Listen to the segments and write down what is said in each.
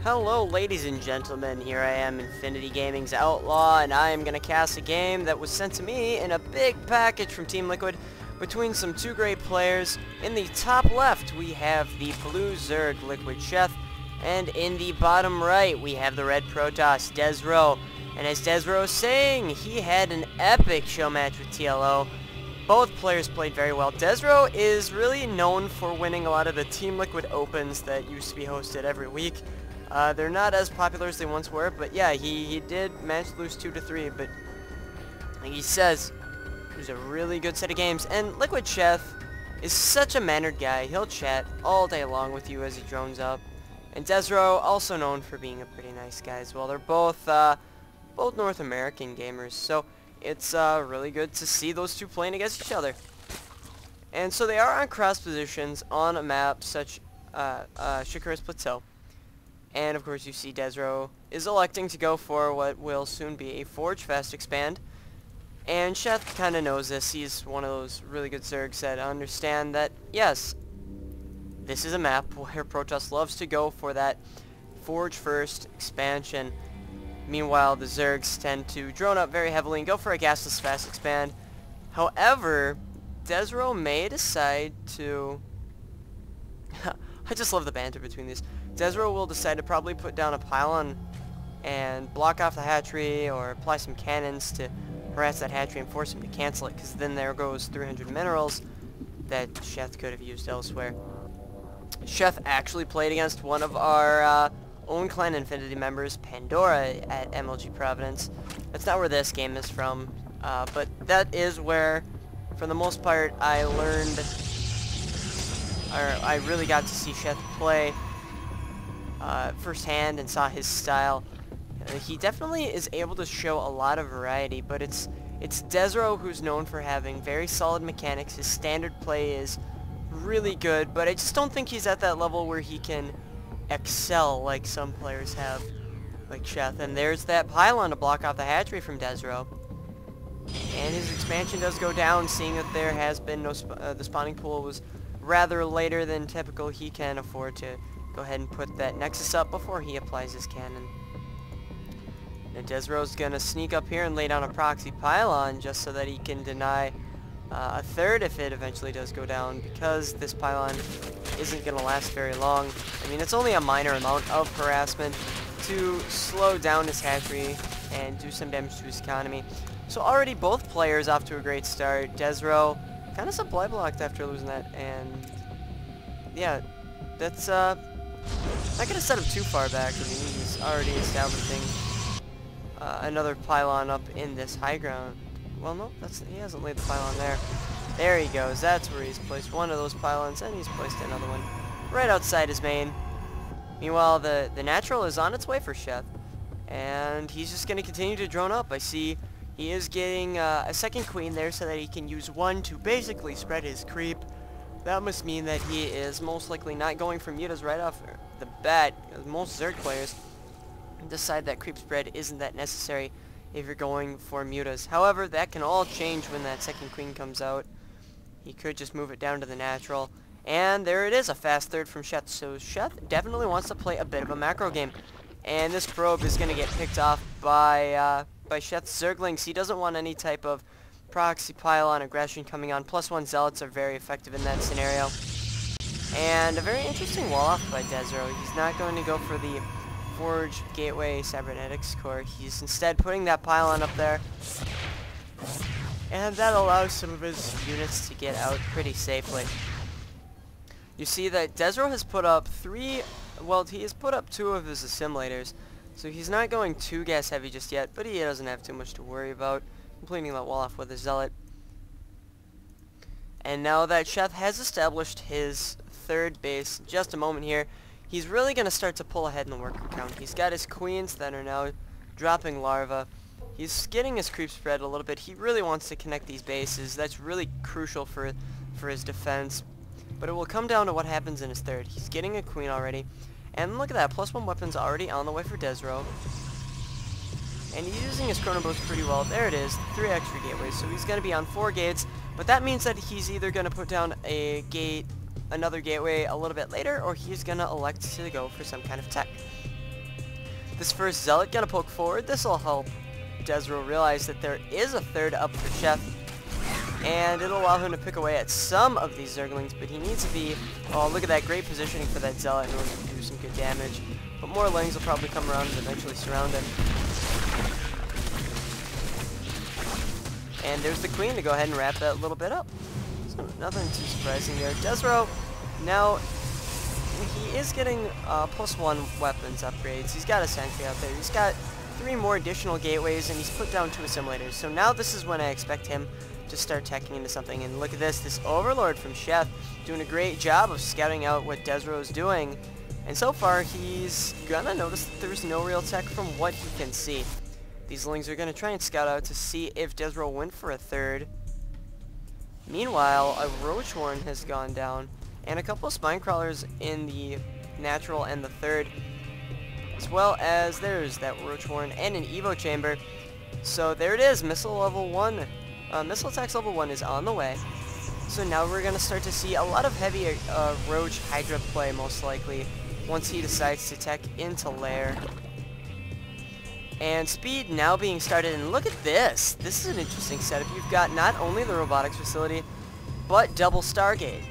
Hello ladies and gentlemen, here I am, Infinity Gaming's Outlaw, and I am going to cast a game that was sent to me in a big package from Team Liquid between some two great players. In the top left we have the blue Zerg LiquidSheth, and in the bottom right we have the red Protoss desRow. And as desRow is saying, he had an epic show match with TLO. Both players played very well. desRow is really known for winning a lot of the Team Liquid Opens that used to be hosted every week. They're not as popular as they once were, but yeah, he did manage to lose 2-3, but like he says, it was a really good set of games. And LiquidSheth is such a mannered guy. He'll chat all day long with you as he drones up. And desRow, also known for being a pretty nice guy as well. They're both North American gamers, so it's really good to see those two playing against each other. And so they are on cross positions on a map such Shikara's Plateau. And of course you see desRow is electing to go for what will soon be a Forge Fast expand. And Sheth kind of knows this. He's one of those really good Zergs that understand that, yes, this is a map where Protoss loves to go for that Forge First expansion. Meanwhile, the Zergs tend to drone up very heavily and go for a gasless fast expand. However, desRow may decide to... I just love the banter between these. desRow will decide to probably put down a pylon and block off the hatchery or apply some cannons to harass that hatchery and force him to cancel it, because then there goes 300 minerals that Sheth could have used elsewhere. Sheth actually played against one of our own Clan Infinity members, Pandora, at MLG Providence. That's not where this game is from, but that is where, for the most part, I learned, or I really got to see Sheth play firsthand and saw his style. He definitely is able to show a lot of variety, but it's desRow who's known for having very solid mechanics. His standard play is really good, but I just don't think he's at that level where he can excel like some players have, like Sheth. And there's that pylon to block off the hatchery from desRow. And his expansion does go down, seeing that there has been no the spawning pool was rather later than typical. He can afford to go ahead and put that Nexus up before he applies his cannon. Now desRow's gonna sneak up here and lay down a proxy pylon just so that he can deny a third if it eventually does go down, because this pylon isn't gonna last very long. I mean, it's only a minor amount of harassment to slow down his hatchery and do some damage to his economy. So already both players off to a great start. desRow kind of supply blocked after losing that, and yeah, that's not gonna set him too far back. I mean, he's already establishing another pylon up in this high ground. Well, no, he hasn't laid the pylon there. There he goes. That's where he's placed one of those pylons, and he's placed another one right outside his main. Meanwhile, the natural is on its way for Sheth, and he's just gonna continue to drone up. I see he is getting a second queen there so that he can use one to basically spread his creep. That must mean that he is most likely not going for mutas right off the bat, because most Zerg players decide that creep spread isn't that necessary if you're going for mutas. However, that can all change when that second queen comes out. He could just move it down to the natural. And there it is, a fast third from Sheth. So Sheth definitely wants to play a bit of a macro game. And this probe is going to get picked off by Sheth's Zerglings. He doesn't want any type of proxy pylon aggression coming on. +1 zealots are very effective in that scenario. And a very interesting wall off by desRow. He's not going to go for the Forge Gateway Cybernetics Core. He's instead putting that pylon up there. And that allows some of his units to get out pretty safely. You see that desRow has put up he has put up 2 of his assimilators. So he's not going too gas heavy just yet, but he doesn't have too much to worry about completing that wall off with a zealot. And now that Sheth has established his third base, in just a moment here, he's really going to start to pull ahead in the worker count. He's got his queens that are now dropping larvae. He's getting his creep spread a little bit. He really wants to connect these bases. That's really crucial for his defense. But it will come down to what happens in his third. He's getting a queen already. And look at that, +1 weapons already on the way for desRow. And he's using his chrono boost pretty well. There it is, 3 extra gateways. So he's going to be on 4 gates. But that means that he's either going to put down a gate, another gateway a little bit later, or he's going to elect to go for some kind of tech. This first Zealot gonna poke forward. This will help desRow realize that there is a third up for Sheth, and it'll allow him to pick away at some of these Zerglings, but he needs to be, oh, look at that, great positioning for that Zealot in order to do some good damage. But more Lings will probably come around and eventually surround him. And there's the Queen to go ahead and wrap that little bit up. So nothing too surprising there. desRow, now, he is getting +1 weapons upgrades. He's got a Sentry out there. He's got 3 more additional gateways, and he's put down 2 assimilators. So now this is when I expect him to start teching into something. And look at this Overlord from Sheth doing a great job of scouting out what desRow is doing. And so far, he's gonna notice that there's no real tech from what he can see. These Lings are gonna try and scout out to see if desRow went for a third. Meanwhile, a Roach Warren has gone down, and a couple of Spine Crawlers in the natural and the third, as well as there's that Roach Warren and an Evo Chamber. So there it is, Missile level 1. Missile attacks level 1 is on the way. So now we're going to start to see a lot of heavy Roach Hydra play, most likely, once he decides to tech into Lair. And speed now being started, and look at this. This is an interesting setup. You've got not only the robotics facility, but double Stargate.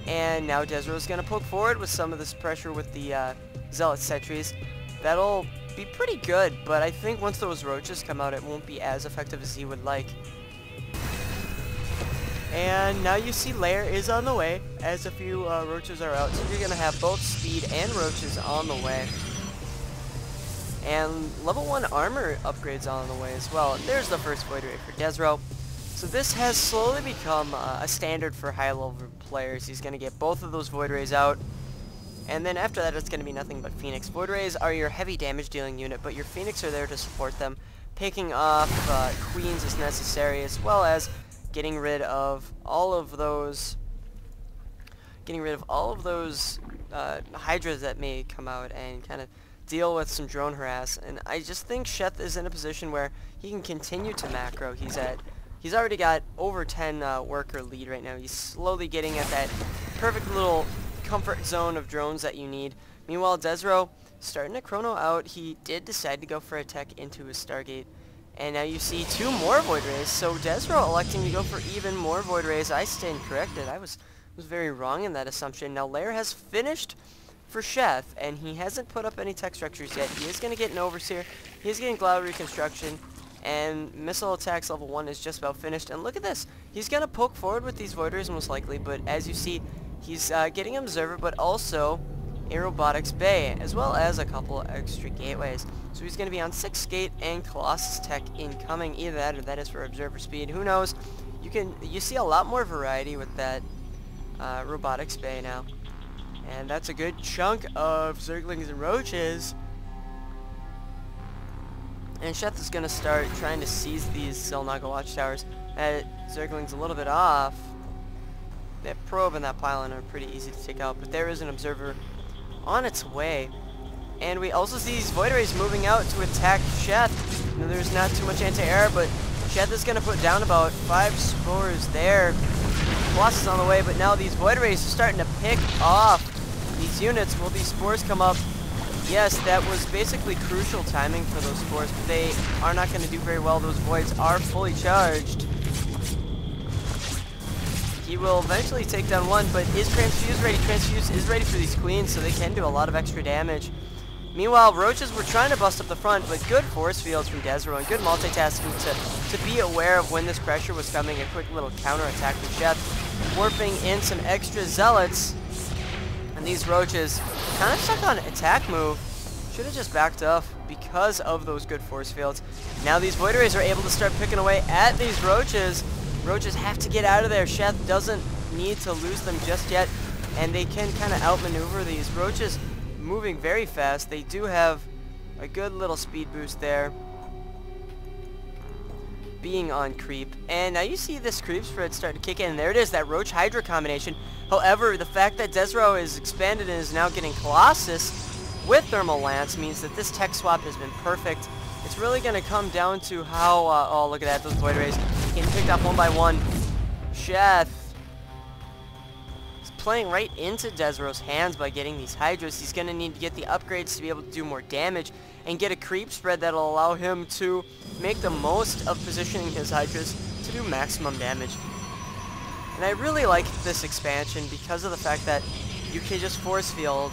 And now desRow's going to poke forward with some of this pressure with the Zealot sentries. That'll be pretty good, but I think once those Roaches come out, it won't be as effective as he would like. And now you see Lair is on the way, as a few Roaches are out. So you're going to have both speed and Roaches on the way. And level 1 armor upgrades on the way as well. And there's the first Void Ray for desRow. So this has slowly become a standard for high-level players. He's going to get both of those Void Rays out. And then after that, it's going to be nothing but Phoenix. Void Rays are your heavy damage dealing unit, but your Phoenix are there to support them. Picking off Queens is necessary, as well as getting rid of all of those Hydras that may come out and kind of deal with some drone harass. And I just think Sheth is in a position where he can continue to macro. He's already got over 10 worker lead right now. He's slowly getting at that perfect little comfort zone of drones that you need. Meanwhile, desRow starting to chrono out. He did decide to go for a tech into his Stargate. And now you see 2 more Void Rays. So desRow electing to go for even more Void Rays. I stand corrected. I was very wrong in that assumption. Now Lair has finished for Sheth, and he hasn't put up any tech structures yet. He is going to get an Overseer. He is getting Cloud Reconstruction. And missile attacks level 1 is just about finished. And look at this. He's going to poke forward with these Void Rays most likely. But as you see, he's getting an Observer, but also a Robotics Bay, as well as a couple extra gateways. So he's going to be on 6 gate and Colossus Tech incoming. Either that or that is for Observer Speed. Who knows? You see a lot more variety with that Robotics Bay now. And that's a good chunk of Zerglings and Roaches. And Sheth is going to start trying to seize these Xel'Naga Watchtowers. Zergling's a little bit off. That probe and that pylon are pretty easy to take out, but there is an Observer on its way. And we also see these Void Rays moving out to attack Sheth. Now, there's not too much anti-air, but Sheth is going to put down about 5 spores there. Colossus on the way, but now these Void Rays are starting to pick off these units. Will these spores come up? Yes, that was basically crucial timing for those spores, but they are not going to do very well. Those voids are fully charged. He will eventually take down one, but is Transfuse ready? Transfuse is ready for these Queens, so they can do a lot of extra damage. Meanwhile, Roaches were trying to bust up the front, but good force fields from desRow and good multitasking to be aware of when this pressure was coming. A quick little counterattack from Sheth, warping in some extra Zealots. And these Roaches kind of stuck on attack move. Should have just backed off because of those good force fields. Now these Void Rays are able to start picking away at these Roaches. Roaches have to get out of there. Sheth doesn't need to lose them just yet. And they can kind of outmaneuver these Roaches moving very fast. They do have a good little speed boost there, being on creep. And now you see this creep spread start to kick in. There it is, that Roach Hydra combination. However, the fact that desRow is expanded and is now getting Colossus with Thermal Lance means that this tech swap has been perfect. It's really going to come down to how, oh look at that, those Void Rays getting picked off one by one. Sheth is playing right into desRow's hands by getting these Hydras. He's going to need to get the upgrades to be able to do more damage and get a creep spread that'll allow him to make the most of positioning his Hydras to do maximum damage. And I really like this expansion because of the fact that you can just force field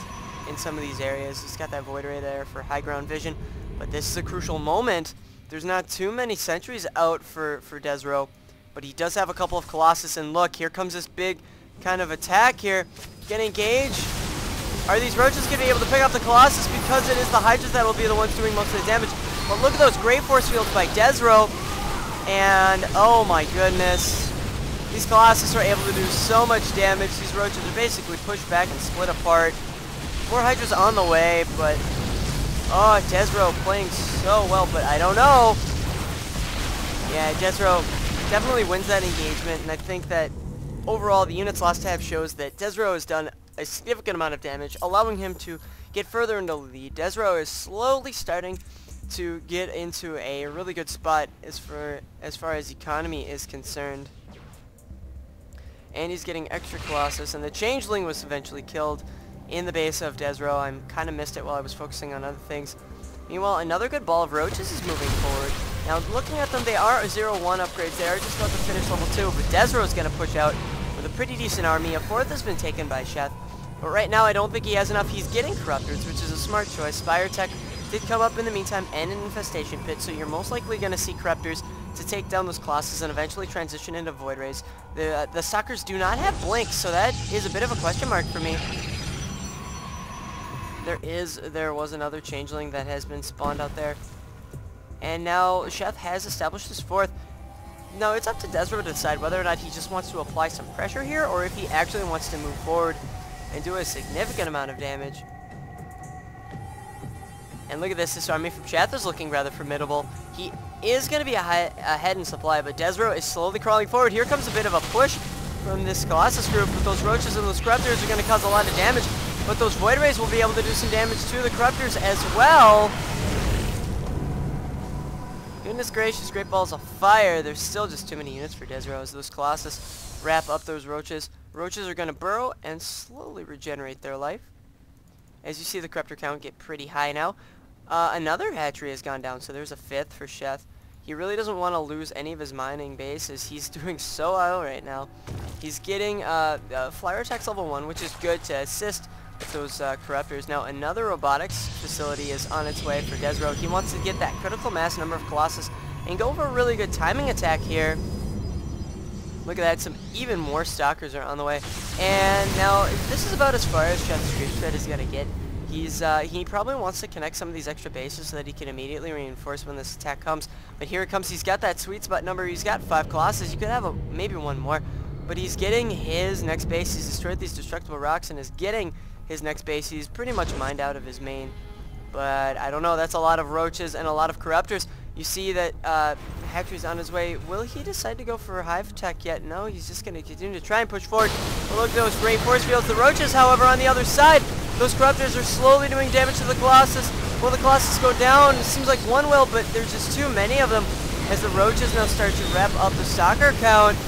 in some of these areas. He's got that Void Ray there for high ground vision, but this is a crucial moment. There's not too many sentries out for desRow, but he does have a couple of Colossus, and look, here comes this big kind of attack here. Get engaged. Are these roaches going to be able to pick up the Colossus? Because it is the Hydras that will be the ones doing most of the damage. But look at those great force fields by desRow, and oh my goodness. These Colossus are able to do so much damage. These roaches are basically pushed back and split apart. More Hydras on the way, but oh, desRow playing so well, but I don't know. Yeah, desRow definitely wins that engagement, and I think that overall the units lost tab shows that desRow has done a significant amount of damage, allowing him to get further into the lead. desRow is slowly starting to get into a really good spot as far as economy is concerned. And he's getting extra Colossus, and the Changeling was eventually killed in the base of desRow. I kind of missed it while I was focusing on other things. Meanwhile, another good ball of roaches is moving forward. Now, looking at them, they are 0-1 upgrades. They are just about to finish level 2, but desRow is going to push out with a pretty decent army. A 4th has been taken by Sheth, but right now I don't think he has enough. He's getting Corruptors, which is a smart choice. Spire Tech did come up in the meantime, and an Infestation Pit, so you're most likely going to see Corruptors to take down those Colossus and eventually transition into Void Rays. The Stalkers do not have Blink, so that is a bit of a question mark for me. There was another Changeling that has been spawned out there. And now Sheth has established his 4th. Now it's up to desRow to decide whether or not he just wants to apply some pressure here, or if he actually wants to move forward and do a significant amount of damage. And look at this army from Sheth is looking rather formidable. He is going to be ahead in supply, but desRow is slowly crawling forward. Here comes a bit of a push from this Colossus group, but those roaches and those Corruptors are going to cause a lot of damage. But those Void Rays will be able to do some damage to the Corruptors as well. Goodness gracious, great balls of fire. There's still just too many units for desRow as those Colossus wrap up those roaches. Roaches are going to burrow and slowly regenerate their life. As you see the Corruptor count get pretty high now. Another hatchery has gone down, so there's a 5th for Sheth. He really doesn't want to lose any of his mining bases. He's doing so well right now. He's getting Flyer Attacks level 1, which is good to assist with those Corruptors. Now another robotics facility is on its way for desRow. He wants to get that critical mass number of Colossus and go for a really good timing attack here. Look at that, some even more Stalkers are on the way. And now this is about as far as Sheth's creep spread is going to get. He probably wants to connect some of these extra bases so that he can immediately reinforce when this attack comes. But here it comes. He's got that sweet spot number. He's got 5 Colossus. You could have maybe one more. But he's getting his next base. He's destroyed these destructible rocks and is getting his next base. He's pretty much mined out of his main. But I don't know. That's a lot of roaches and a lot of Corruptors. You see that Hatchery's on his way. Will he decide to go for Hive Attack yet? No, he's just going to continue to try and push forward. But look at those great force fields. The roaches, however, on the other side. Those Corruptors are slowly doing damage to the Colossus. Will the Colossus go down? It seems like one will, but there's just too many of them as the roaches now start to wrap up the Stalker count.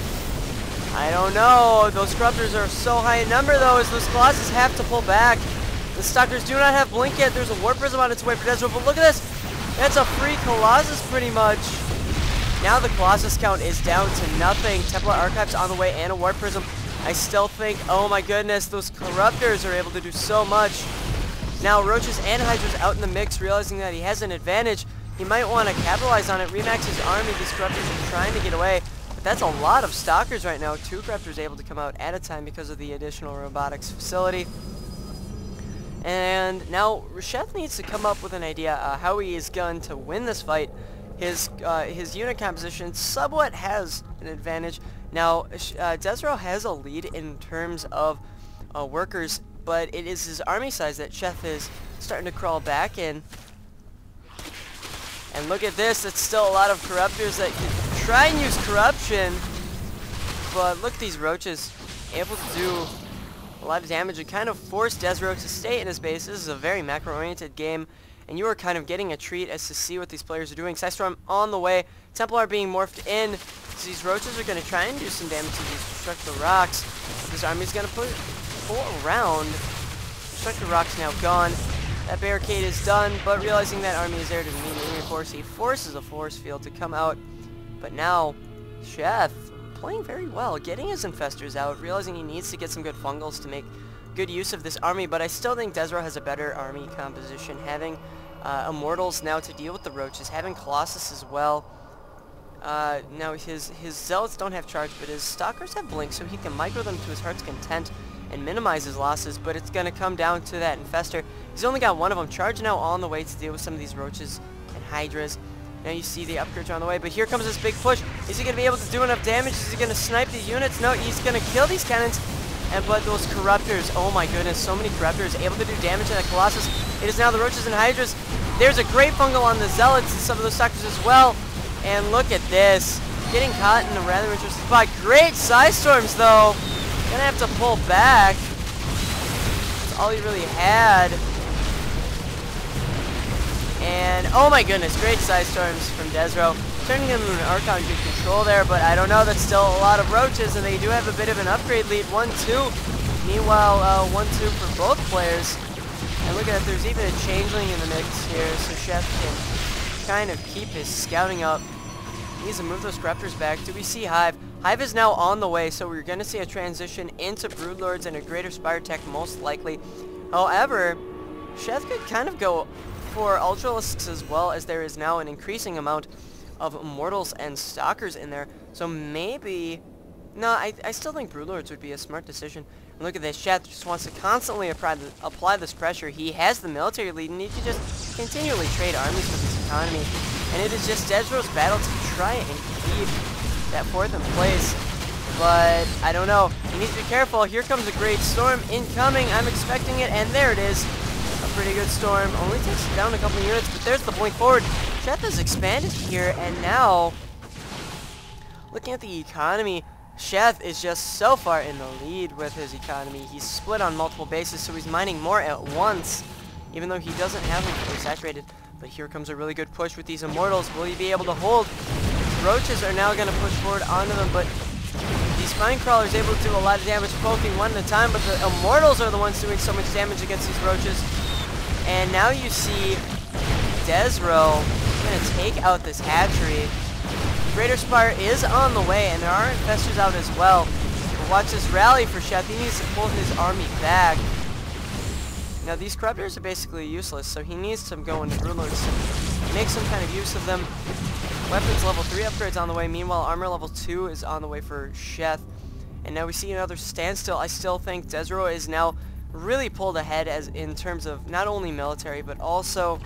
I don't know. Those Corruptors are so high in number, though, as those Colossus have to pull back. The Stalkers do not have Blink yet. There's a Warp Prism on its way for desRow, but look at this. That's a free Colossus, pretty much. Now the Colossus count is down to nothing. Templar Archives on the way and a Warp Prism. I still think, oh my goodness, those Corruptors are able to do so much. Now Roaches and Hydras out in the mix, realizing that he has an advantage. He might want to capitalize on it, remax his army. These Corruptors are trying to get away. But that's a lot of Stalkers right now. 2 Corruptors able to come out at a time because of the additional robotics facility. And now Sheth needs to come up with an idea how he is going to win this fight. His unit composition somewhat has an advantage. Now desRow has a lead in terms of workers, but it is his army size that Sheth is starting to crawl back in. And look at this, it's still a lot of Corruptors that can try and use corruption. But look at these roaches able to do a lot of damage and kind of force desRow to stay in his base. This is a very macro-oriented game, and you are kind of getting a treat as to see what these players are doing. Psystorm on the way. Templar being morphed in. So these roaches are going to try and do some damage to these destructible rocks. This army's going to full round. Destructive Rock's now gone. That barricade is done, but realizing that army is there to immediately reinforce, he forces a force field to come out. But now, Sheth playing very well, getting his infestors out, realizing he needs to get some good fungals to make good use of this army, but I still think desRow has a better army composition, having Immortals now to deal with the roaches, having Colossus as well. Now his Zealots don't have charge, but his Stalkers have blink, so he can micro them to his heart's content and minimize his losses, but it's going to come down to that infestor. He's only got one of them. Charge now on the way to deal with some of these roaches and hydras. Now you see the upgrades are on the way, but here comes this big push. Is he going to be able to do enough damage? Is he going to snipe these units? No, he's going to kill these cannons. But those Corruptors, oh my goodness, so many Corruptors able to do damage to that Colossus. It is now the roaches and hydras. There's a great fungal on the Zealots and some of those Stalkers as well. And look at this. Getting caught in a rather interesting spot. Great Side Storms, though. Gonna have to pull back. That's all he really had. And, oh my goodness, great Side Storms from desRow. Turning him into an Archon, good control there, but I don't know, that's still a lot of roaches, and they do have a bit of an upgrade lead, 1-2. Meanwhile, 1-2 for both players. And look at that, there's even a Changeling in the mix here, so Sheth can kind of keep his scouting up. He needs to move those Corruptors back. Do we see Hive? Hive is now on the way, so we're going to see a transition into Broodlords and a greater Spire Tech most likely. However, Sheth could kind of go for Ultralisks as well, as there is now an increasing amount of Immortals and Stalkers in there. So maybe... No, I still think Broodlords would be a smart decision. And look at this, Sheth just wants to constantly apply this pressure. He has the military lead, and he can just continually trade armies with his economy. And it is just desRow's battle to try and keep that 4th in place. But, I don't know. He needs to be careful. Here comes a great storm incoming. I'm expecting it, and there it is. A pretty good storm. Only takes down a couple of units, but there's the blink forward. Sheth has expanded here, and now, looking at the economy, Sheth is just so far in the lead with his economy. He's split on multiple bases, so he's mining more at once, even though he doesn't have them fully saturated. But here comes a really good push with these Immortals. Will he be able to hold? Roaches are now going to push forward onto them, but these Spine Crawlers able to do a lot of damage poking one at a time, but the Immortals are the ones doing so much damage against these roaches. And now you see desRow going to take out this hatchery. Greater Spire is on the way, and there are infestors out as well. But watch this rally for Sheth. He needs to pull his army back. Now these Corruptors are basically useless, so he needs to go into Broodlords to make some kind of use of them. Weapons level 3 upgrades on the way. Meanwhile, armor level 2 is on the way for Sheth. And now we see another standstill. I still think desRow is now really pulled ahead as in terms of not only military, but also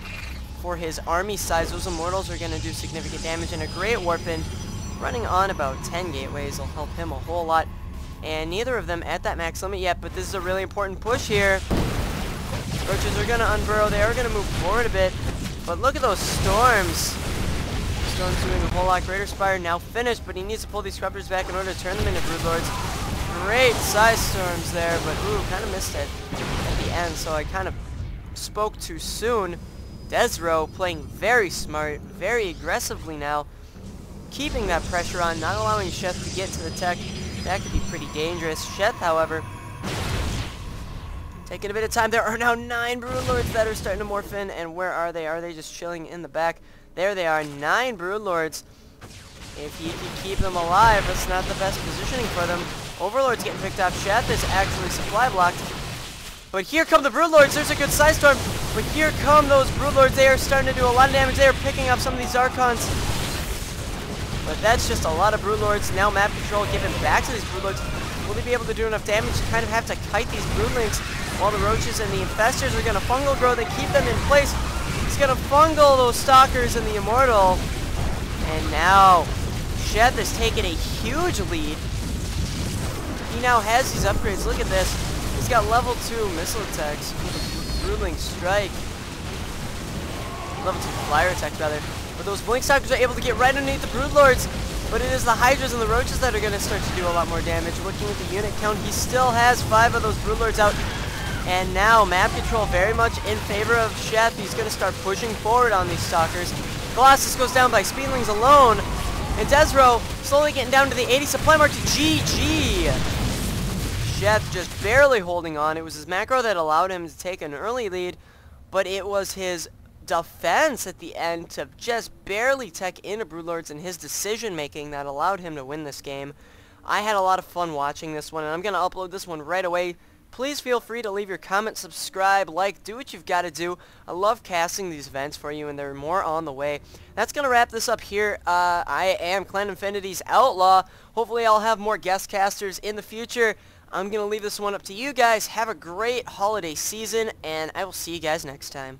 for his army size. Those Immortals are going to do significant damage, and a great Warpin running on about 10 gateways will help him a whole lot. And neither of them at that max limit yet, but this is a really important push here. Roaches are going to unburrow. They are going to move forward a bit, but look at those storms. Storm's doing a whole lot. Greater Spire now finished, but he needs to pull these Corruptors back in order to turn them into Broodlords. Great Size Storms there, but ooh, kind of missed it at the end, so I kind of spoke too soon. desRow playing very smart, very aggressively now, keeping that pressure on, not allowing Sheth to get to the tech. That could be pretty dangerous. Sheth, however, taking a bit of time. There are now 9 Broodlords that are starting to morph in, and where are they? Are they just chilling in the back? There they are, 9 Broodlords. If he can keep them alive, that's not the best positioning for them. Overlord's getting picked up. Sheth is actually supply blocked. But here come the Broodlords. There's a good Side Storm. But here come those Broodlords. They are starting to do a lot of damage. They are picking up some of these Archons. But that's just a lot of Broodlords. Now map control given back to these Broodlords. Will they be able to do enough damage to kind of have to kite these Broodlings while the Roaches and the Infestors are going to fungal grow? They keep them in place. He's going to fungal those Stalkers and the Immortal. And now Sheth has taken a huge lead. He now has these upgrades. Look at this. He's got level 2 missile attacks with a Broodling Strike. Level 2 flyer attack, rather. But those Blink Stalkers are able to get right underneath the Broodlords. But it is the Hydras and the Roaches that are going to start to do a lot more damage. Looking at the unit count, he still has 5 of those Broodlords out. And now map control very much in favor of Sheth. He's going to start pushing forward on these Stalkers. Colossus goes down by Speedlings alone. And desRow slowly getting down to the 80 supply mark to GG. LiquidSheth just barely holding on. It was his macro that allowed him to take an early lead, but it was his defense at the end to just barely tech into Broodlords and his decision making that allowed him to win this game. I had a lot of fun watching this one, and I'm going to upload this one right away. Please feel free to leave your comment, subscribe, like, do what you've got to do. I love casting these events for you, and there are more on the way. That's going to wrap this up here. I am Clan Infinity's Outlaw. Hopefully I'll have more guest casters in the future. I'm going to leave this one up to you guys. Have a great holiday season, and I will see you guys next time.